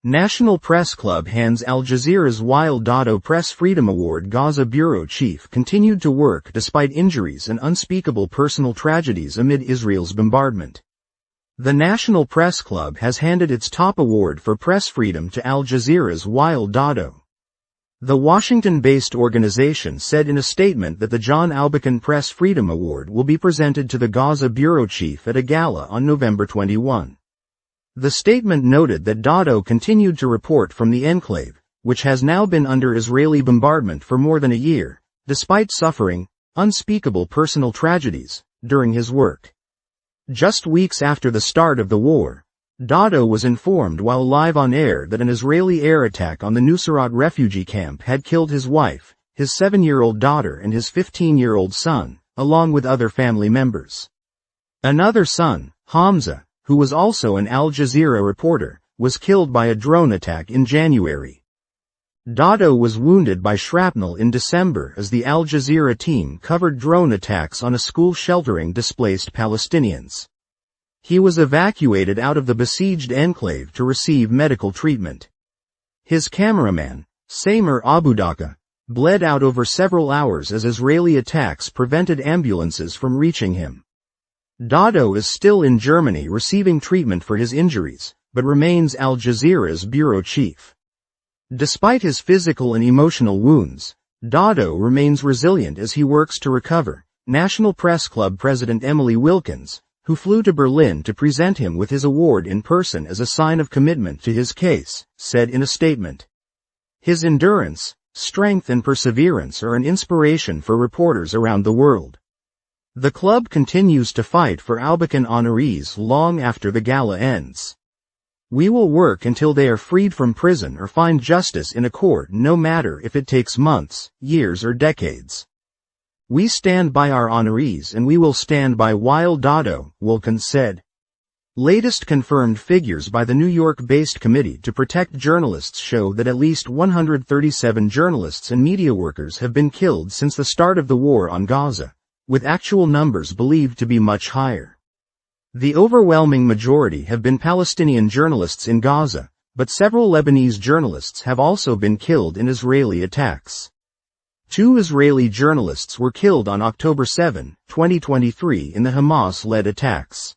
National Press Club hands Al Jazeera's Wael Dahdouh Press Freedom Award. Gaza bureau chief continued to work despite injuries and unspeakable personal tragedies amid Israel's bombardment. The National Press Club has handed its top award for press freedom to Al Jazeera's Wael Dahdouh. The Washington-based organization said in a statement that the John Albacan Press Freedom Award will be presented to the Gaza bureau chief at a gala on November 21. The statement noted that Dahdouh continued to report from the enclave, which has now been under Israeli bombardment for more than a year, despite suffering unspeakable personal tragedies during his work. Just weeks after the start of the war, Dahdouh was informed while live on air that an Israeli air attack on the Nuseirat refugee camp had killed his wife, his 7-year-old daughter and his 15-year-old son, along with other family members. Another son, Hamza, who was also an Al Jazeera reporter, was killed by a drone attack in January. Dahdouh was wounded by shrapnel in December as the Al Jazeera team covered drone attacks on a school sheltering displaced Palestinians. He was evacuated out of the besieged enclave to receive medical treatment. His cameraman, Samer Abudaka, bled out over several hours as Israeli attacks prevented ambulances from reaching him. Dahdouh is still in Germany receiving treatment for his injuries, but remains Al Jazeera's bureau chief. Despite his physical and emotional wounds, Dahdouh remains resilient as he works to recover. National Press Club President Emily Wilkins, who flew to Berlin to present him with his award in person as a sign of commitment to his case, said in a statement. His endurance, strength and perseverance are an inspiration for reporters around the world. The club continues to fight for Albacan honorees long after the gala ends. We will work until they are freed from prison or find justice in a court, no matter if it takes months, years or decades. We stand by our honorees and we will stand by Wael Dahdouh, Wilkins said. Latest confirmed figures by the New York-based Committee to Protect Journalists show that at least 137 journalists and media workers have been killed since the start of the war on Gaza, with actual numbers believed to be much higher. The overwhelming majority have been Palestinian journalists in Gaza, but several Lebanese journalists have also been killed in Israeli attacks. 2 Israeli journalists were killed on October 7, 2023 in the Hamas-led attacks.